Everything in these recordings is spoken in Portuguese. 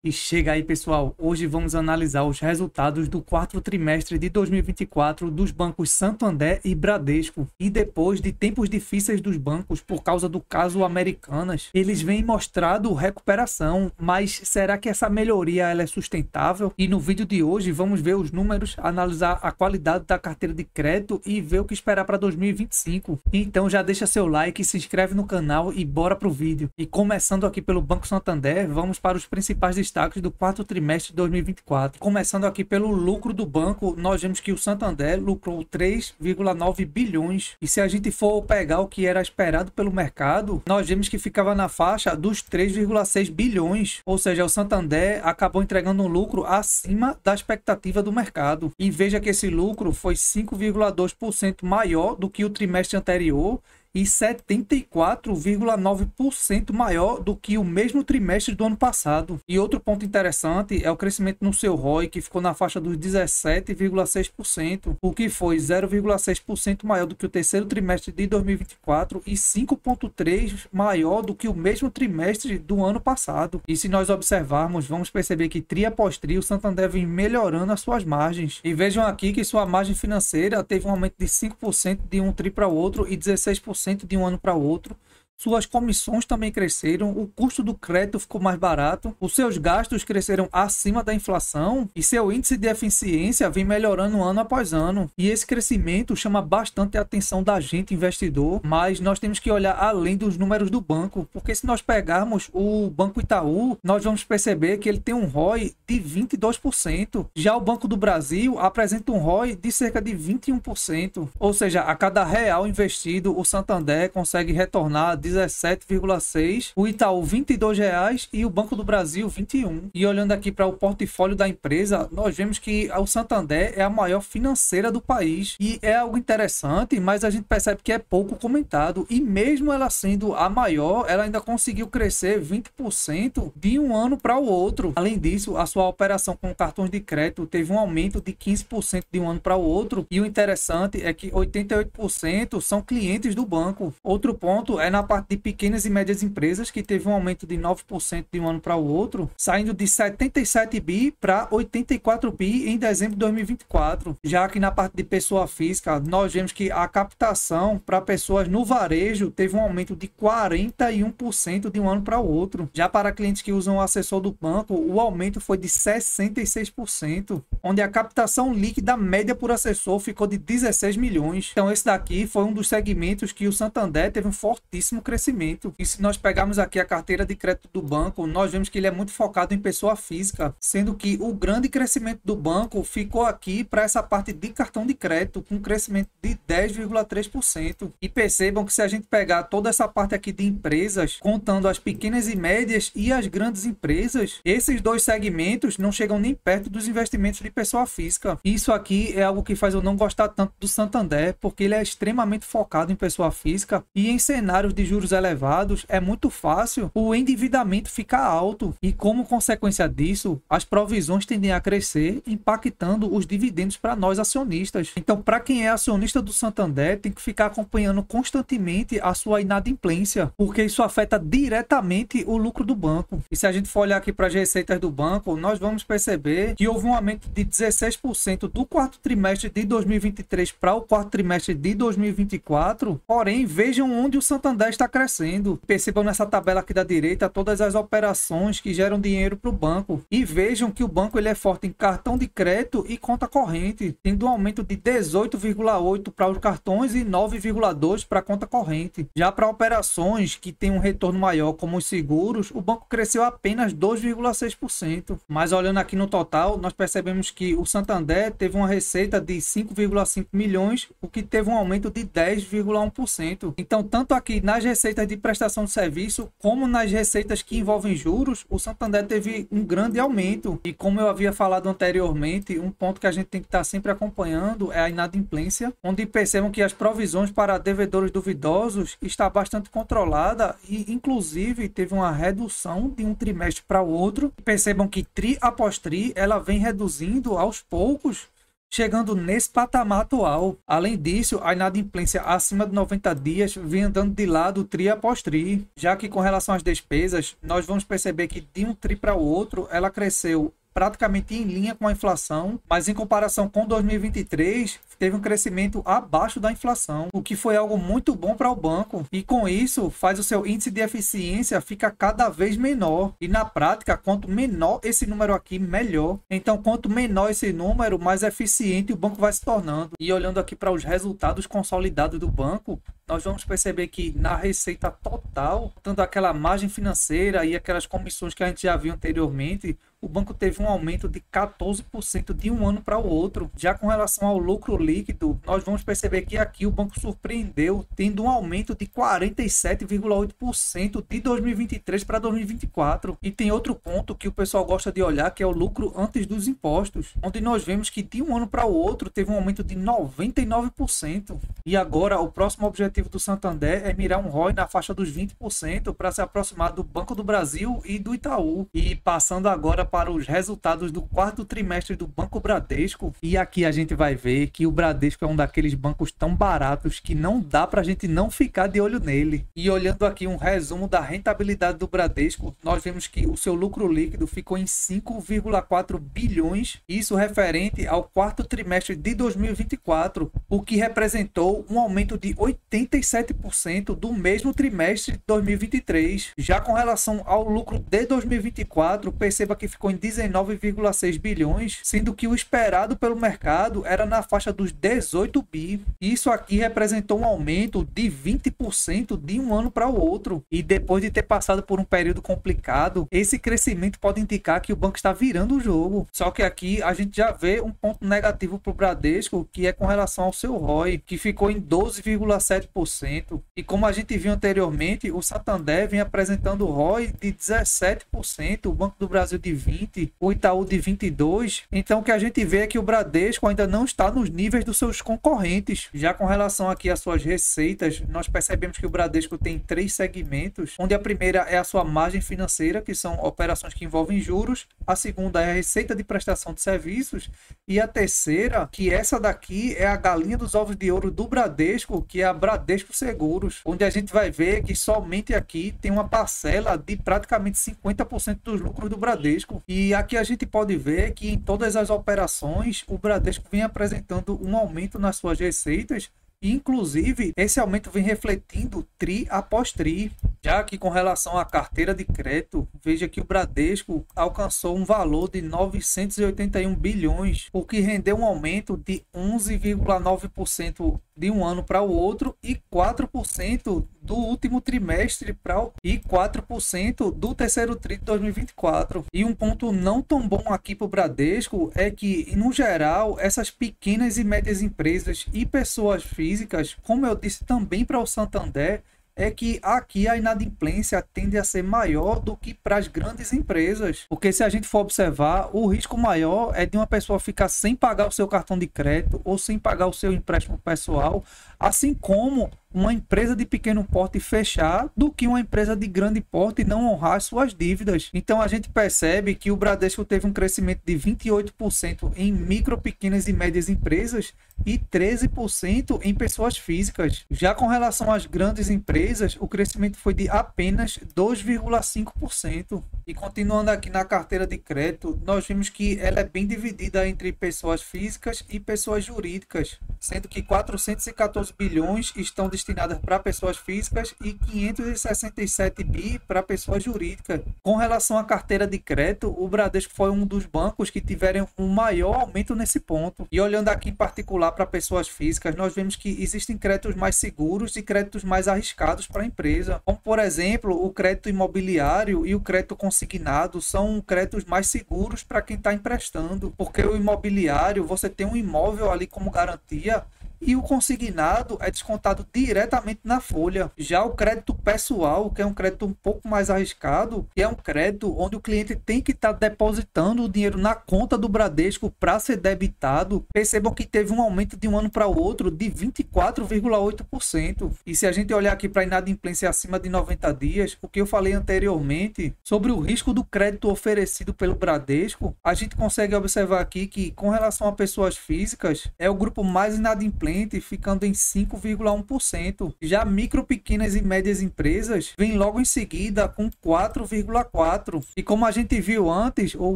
E chega aí, pessoal, hoje vamos analisar os resultados do quarto trimestre de 2024 dos bancos Santander e Bradesco. E depois de tempos difíceis dos bancos por causa do caso Americanas, eles vêm mostrando recuperação, mas será que essa melhoria ela é sustentável? E no vídeo de hoje vamos ver os números, analisar a qualidade da carteira de crédito e ver o que esperar para 2025. Então já deixa seu like, se inscreve no canal e bora pro vídeo. E começando aqui pelo Banco Santander, vamos para os principais destaques do quarto trimestre de 2024. Começando aqui pelo lucro do banco, nós vemos que o Santander lucrou 3,9 bilhões. E se a gente for pegar o que era esperado pelo mercado, nós vemos que ficava na faixa dos 3,6 bilhões. Ou seja, o Santander acabou entregando um lucro acima da expectativa do mercado. E veja que esse lucro foi 5,2% maior do que o trimestre anterior e 74,9% maior do que o mesmo trimestre do ano passado. E outro ponto interessante é o crescimento no seu ROI, que ficou na faixa dos 17,6%, o que foi 0,6% maior do que o terceiro trimestre de 2024 e 5,3% maior do que o mesmo trimestre do ano passado. E se nós observarmos, vamos perceber que tri após tri, o Santander vem melhorando as suas margens. E vejam aqui que sua margem financeira teve um aumento de 5% de um tri para o outro e 16% de um ano para o outro. Suas comissões também cresceram, o custo do crédito ficou mais barato, os seus gastos cresceram acima da inflação e seu índice de eficiência vem melhorando ano após ano. E esse crescimento chama bastante a atenção da gente, investidor, mas nós temos que olhar além dos números do banco, porque se nós pegarmos o Banco Itaú, nós vamos perceber que ele tem um ROI de 22%. Já o Banco do Brasil apresenta um ROI de cerca de 21%, ou seja, a cada real investido, o Santander consegue retornar 17,6, o Itaú R$22 e o Banco do Brasil 21. E olhando aqui para o portfólio da empresa, nós vemos que o Santander é a maior financeira do país e é algo interessante, mas a gente percebe que é pouco comentado e mesmo ela sendo a maior, ela ainda conseguiu crescer 20% de um ano para o outro. Além disso, a sua operação com cartões de crédito teve um aumento de 15% de um ano para o outro e o interessante é que 88% são clientes do banco. Outro ponto é na parte de pequenas e médias empresas, que teve um aumento de 9% de um ano para o outro, saindo de 77 bi para 84 bi em dezembro de 2024. Já que na parte de pessoa física, nós vemos que a captação para pessoas no varejo teve um aumento de 41% de um ano para o outro. Já para clientes que usam o assessor do banco, o aumento foi de 66%, onde a captação líquida média por assessor ficou de 16 milhões. Então esse daqui foi um dos segmentos que o Santander teve um fortíssimo crescimento. E se nós pegarmos aqui a carteira de crédito do banco, nós vemos que ele é muito focado em pessoa física, sendo que o grande crescimento do banco ficou aqui para essa parte de cartão de crédito, com um crescimento de 10,3%. E percebam que se a gente pegar toda essa parte aqui de empresas, contando as pequenas e médias e as grandes empresas, esses dois segmentos não chegam nem perto dos investimentos de pessoa física. Isso aqui é algo que faz eu não gostar tanto do Santander, porque ele é extremamente focado em pessoa física e em cenários de juros elevados é muito fácil o endividamento ficar alto e, como consequência disso, as provisões tendem a crescer, impactando os dividendos para nós acionistas. Então, para quem é acionista do Santander, tem que ficar acompanhando constantemente a sua inadimplência, porque isso afeta diretamente o lucro do banco. E se a gente for olhar aqui para as receitas do banco, nós vamos perceber que houve um aumento de 16% do quarto trimestre de 2023 para o quarto trimestre de 2024, porém, vejam onde o Santander está crescendo. Percebam nessa tabela aqui da direita todas as operações que geram dinheiro para o banco e vejam que o banco ele é forte em cartão de crédito e conta corrente, tendo um aumento de 18,8% para os cartões e 9,2% para a conta corrente. Já para operações que têm um retorno maior, como os seguros, o banco cresceu apenas 2,6%. Mas olhando aqui no total, nós percebemos que o Santander teve uma receita de 5,5 milhões, o que teve um aumento de 10,1%. Então, tanto aqui nas receitas de prestação de serviço, como nas receitas que envolvem juros, o Santander teve um grande aumento. E como eu havia falado anteriormente, um ponto que a gente tem que estar sempre acompanhando é a inadimplência, onde percebam que as provisões para devedores duvidosos está bastante controlada e, inclusive, teve uma redução de um trimestre para o outro. Percebam que tri após tri, ela vem reduzindo aos poucos, chegando nesse patamar atual. Além disso, a inadimplência acima de 90 dias vem andando de lado tri após tri, já que com relação às despesas, nós vamos perceber que de um tri para o outro, ela cresceu praticamente em linha com a inflação, mas em comparação com 2023, teve um crescimento abaixo da inflação, o que foi algo muito bom para o banco, e com isso faz o seu índice de eficiência ficar cada vez menor, e na prática, quanto menor esse número aqui, melhor. Então, quanto menor esse número, mais eficiente o banco vai se tornando. E olhando aqui para os resultados consolidados do banco, nós vamos perceber que na receita total, tanto aquela margem financeira e aquelas comissões que a gente já viu anteriormente, o banco teve um aumento de 14% de um ano para o outro. Já com relação ao lucro líquido, nós vamos perceber que aqui o banco surpreendeu, tendo um aumento de 47,8% de 2023 para 2024. E tem outro ponto que o pessoal gosta de olhar, que é o lucro antes dos impostos, onde nós vemos que de um ano para o outro teve um aumento de 99%. E agora o próximo objetivo do Santander é mirar um ROI na faixa dos 20% para se aproximar do Banco do Brasil e do Itaú. E passando agora para os resultados do quarto trimestre do Banco Bradesco, e aqui a gente vai ver que o Bradesco é um daqueles bancos tão baratos que não dá para a gente não ficar de olho nele. E olhando aqui um resumo da rentabilidade do Bradesco, nós vemos que o seu lucro líquido ficou em 5,4 bilhões, isso referente ao quarto trimestre de 2024, o que representou um aumento de 87% do mesmo trimestre de 2023. Já com relação ao lucro de 2024, perceba que ficou em 19,6 bilhões, sendo que o esperado pelo mercado era na faixa dos 18 bi. Isso aqui representou um aumento de 20% de um ano para o outro. E depois de ter passado por um período complicado, esse crescimento pode indicar que o banco está virando o jogo. Só que aqui a gente já vê um ponto negativo para o Bradesco, que é com relação ao seu ROI, que ficou em 12,7%. E como a gente viu anteriormente, o Santander vem apresentando ROI de 17%, o Banco do Brasil de 20%, o Itaú de 22%. Então o que a gente vê é que o Bradesco ainda não está nos níveis dos seus concorrentes. Já com relação aqui às suas receitas, nós percebemos que o Bradesco tem 3 segmentos, onde a primeira é a sua margem financeira, que são operações que envolvem juros, a segunda é a receita de prestação de serviços, e a terceira, que essa daqui é a galinha dos ovos de ouro do Bradesco, que é a Bradesco Seguros, onde a gente vai ver que somente aqui tem uma parcela de praticamente 50% dos lucros do Bradesco. E aqui a gente pode ver que em todas as operações o Bradesco vem apresentando um aumento nas suas receitas. Inclusive, esse aumento vem refletindo tri após tri. Já que com relação à carteira de crédito, veja que o Bradesco alcançou um valor de 981 bilhões, o que rendeu um aumento de 11,9% de um ano para o outro e 4% do último trimestre e 4% do terceiro tri de 2024. E um ponto não tão bom aqui para o Bradesco é que, no geral, essas pequenas e médias empresas e pessoas físicas, como eu disse também para o Santander, é que aqui a inadimplência tende a ser maior do que para as grandes empresas. Porque se a gente for observar, o risco maior é de uma pessoa ficar sem pagar o seu cartão de crédito ou sem pagar o seu empréstimo pessoal, assim como uma empresa de pequeno porte fechar, do que uma empresa de grande porte não honrar suas dívidas. Então a gente percebe que o Bradesco teve um crescimento de 28% em micro, pequenas e médias empresas e 13% em pessoas físicas. Já com relação às grandes empresas, o crescimento foi de apenas 2,5%. E continuando aqui na carteira de crédito, nós vimos que ela é bem dividida entre pessoas físicas e pessoas jurídicas, sendo que 414 bilhões estão destinadas para pessoas físicas e 567 bi para pessoas jurídicas. Com relação à carteira de crédito, o Bradesco foi um dos bancos que tiveram um maior aumento nesse ponto. E olhando aqui em particular para pessoas físicas, nós vemos que existem créditos mais seguros e créditos mais arriscados para a empresa, como por exemplo o crédito imobiliário e o crédito consignado são créditos mais seguros para quem está emprestando, porque o imobiliário, você tem um imóvel ali como garantia e o consignado é descontado diretamente na folha. Já o crédito pessoal, que é um crédito um pouco mais arriscado, que é um crédito onde o cliente tem que estar depositando o dinheiro na conta do Bradesco para ser debitado, percebam que teve um aumento de um ano para o outro de 24,8%. E se a gente olhar aqui para a inadimplência acima de 90 dias, o que eu falei anteriormente sobre o risco do crédito oferecido pelo Bradesco, a gente consegue observar aqui que, com relação a pessoas físicas, é o grupo mais inadimplente, ficando em 5,1%. Já micro, pequenas e médias empresas vem logo em seguida com 4,4%. E como a gente viu antes, o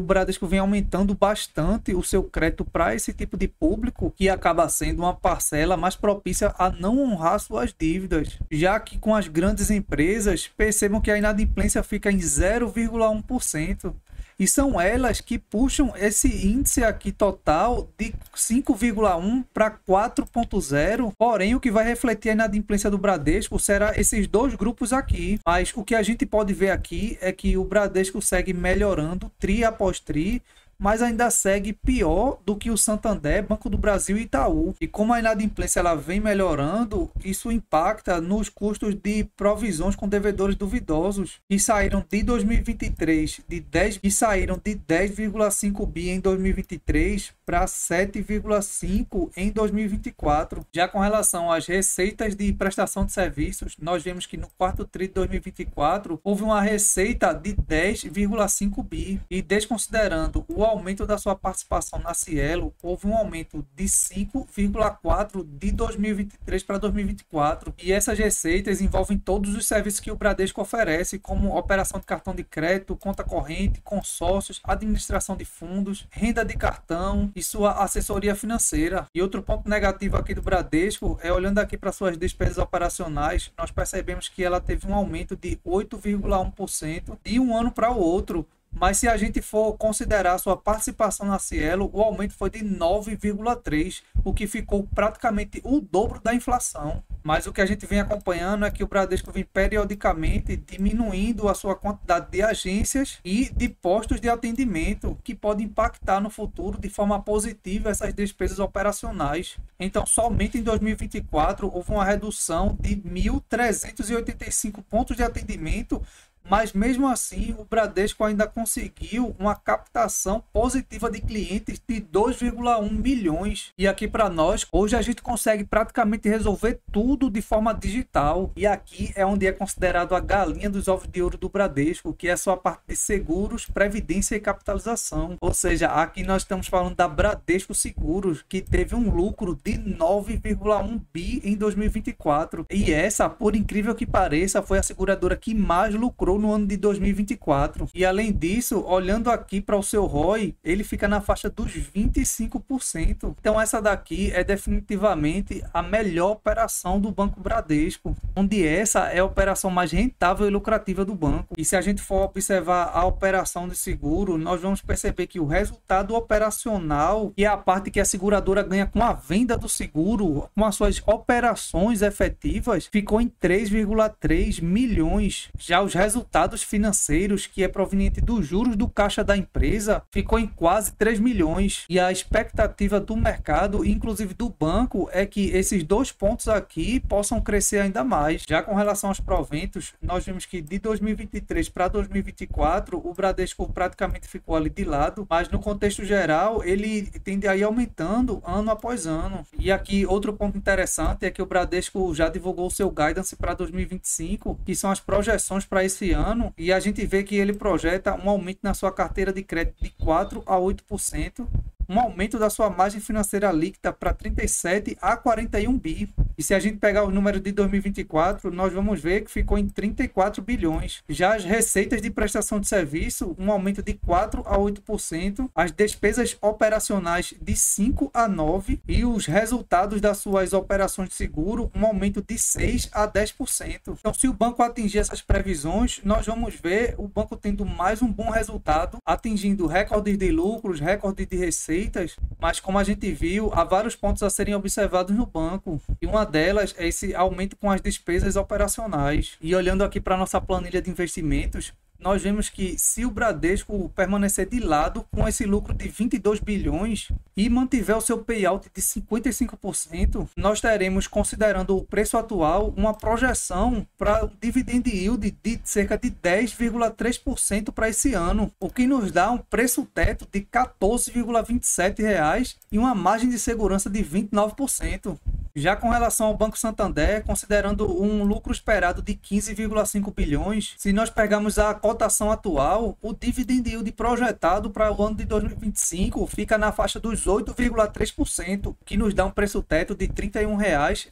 Bradesco vem aumentando bastante o seu crédito para esse tipo de público, que acaba sendo uma parcela mais propícia a não honrar suas dívidas. Já que com as grandes empresas, percebam que a inadimplência fica em 0,1%. E são elas que puxam esse índice aqui total de 5,1 para 4,0. Porém, o que vai refletir a inadimplência do Bradesco será esses dois grupos aqui. Mas o que a gente pode ver aqui é que o Bradesco segue melhorando tri após tri, mas ainda segue pior do que o Santander, Banco do Brasil e Itaú. E como a inadimplência ela vem melhorando, isso impacta nos custos de provisões com devedores duvidosos, que saíram de 2023 de 10,5 bi em 2023 para 7,5 em 2024. Já com relação às receitas de prestação de serviços, nós vemos que no quarto tri de 2024 houve uma receita de 10,5 bi e, desconsiderando o aumento da sua participação na Cielo, houve um aumento de 5,4 de 2023 para 2024. E essas receitas envolvem todos os serviços que o Bradesco oferece, como operação de cartão de crédito, conta corrente, consórcios, administração de fundos, renda de cartão e sua assessoria financeira. E outro ponto negativo aqui do Bradesco é, olhando aqui para suas despesas operacionais, nós percebemos que ela teve um aumento de 8,1% de um ano para o outro. Mas se a gente for considerar sua participação na Cielo, o aumento foi de 9,3%, o que ficou praticamente o dobro da inflação. Mas o que a gente vem acompanhando é que o Bradesco vem periodicamente diminuindo a sua quantidade de agências e de postos de atendimento, que pode impactar no futuro de forma positiva essas despesas operacionais. Então, somente em 2024 houve uma redução de 1.385 pontos de atendimento, mas mesmo assim o Bradesco ainda conseguiu uma captação positiva de clientes de 2,1 milhões. E aqui para nós, hoje a gente consegue praticamente resolver tudo de forma digital. E aqui é onde é considerado a galinha dos ovos de ouro do Bradesco, que é só a parte de seguros, previdência e capitalização. Ou seja, aqui nós estamos falando da Bradesco Seguros, que teve um lucro de 9,1 bi em 2024. E essa, por incrível que pareça, foi a seguradora que mais lucrou no ano de 2024. E além disso, olhando aqui para o seu ROI, ele fica na faixa dos 25%. Então essa daqui é definitivamente a melhor operação do Banco Bradesco, onde essa é a operação mais rentável e lucrativa do banco. E se a gente for observar a operação de seguro, nós vamos perceber que o resultado operacional, que é a parte que a seguradora ganha com a venda do seguro, com as suas operações efetivas, ficou em 3,3 milhões. Já os resultados financeiros, que é proveniente dos juros do caixa da empresa, ficou em quase 3 milhões. E a expectativa do mercado, inclusive do banco, é que esses dois pontos aqui possam crescer ainda mais. Já com relação aos proventos, nós vimos que de 2023 para 2024 o Bradesco praticamente ficou ali de lado, mas no contexto geral ele tende a ir aumentando ano após ano. E aqui outro ponto interessante é que o Bradesco já divulgou o seu guidance para 2025, que são as projeções para esse ano, e a gente vê que ele projeta um aumento na sua carteira de crédito de 4 a 8%, um aumento da sua margem financeira líquida para 37 a 41 bi. E se a gente pegar os números de 2024, nós vamos ver que ficou em 34 bilhões. Já as receitas de prestação de serviço, um aumento de 4 a 8%, as despesas operacionais de 5 a 9% e os resultados das suas operações de seguro, um aumento de 6 a 10%. Então, se o banco atingir essas previsões, nós vamos ver o banco tendo mais um bom resultado, atingindo recordes de lucros, recordes de receitas, mas como a gente viu, há vários pontos a serem observados no banco, e uma delas é esse aumento com as despesas operacionais. E olhando aqui para a nossa planilha de investimentos, nós vemos que se o Bradesco permanecer de lado com esse lucro de 22 bilhões e mantiver o seu payout de 55%, nós teremos, considerando o preço atual, uma projeção para o dividend yield de cerca de 10,3% para esse ano, o que nos dá um preço teto de R$ 14,27 e uma margem de segurança de 29%. Já com relação ao Banco Santander, considerando um lucro esperado de 15,5 bilhões, se nós pegarmos a cotação atual, o dividend yield projetado para o ano de 2025 fica na faixa dos 8,3%, que nos dá um preço teto de R$ 31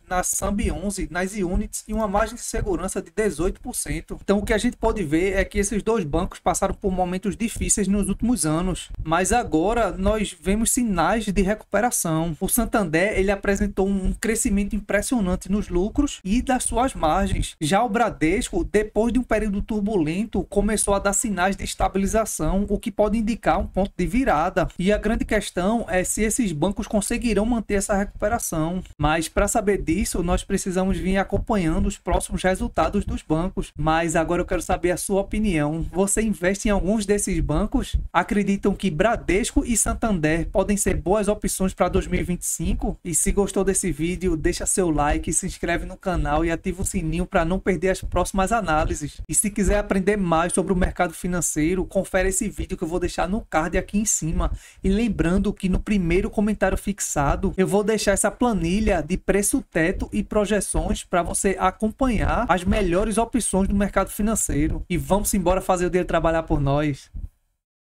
na SAMB 11, nas units, e uma margem de segurança de 18%. Então o que a gente pode ver é que esses dois bancos passaram por momentos difíceis nos últimos anos, mas agora nós vemos sinais de recuperação. O Santander ele apresentou um crescimento impressionante nos lucros e das suas margens. Já o Bradesco, depois de um período turbulento, começou a dar sinais de estabilização, o que pode indicar um ponto de virada. E a grande questão é se esses bancos conseguirão manter essa recuperação. Mas para saber disso, nós precisamos vir acompanhando os próximos resultados dos bancos. Mas agora eu quero saber a sua opinião. Você investe em alguns desses bancos? Acreditam que Bradesco e Santander podem ser boas opções para 2025? E se gostou desse vídeo, deixa seu like, se inscreve no canal e ativa o sininho para não perder as próximas análises. E se quiser aprender mais sobre o mercado financeiro, confere esse vídeo que eu vou deixar no card aqui em cima. E lembrando que no primeiro comentário fixado eu vou deixar essa planilha de preço teto e projeções para você acompanhar as melhores opções do mercado financeiro. E vamos embora fazer o dinheiro trabalhar por nós.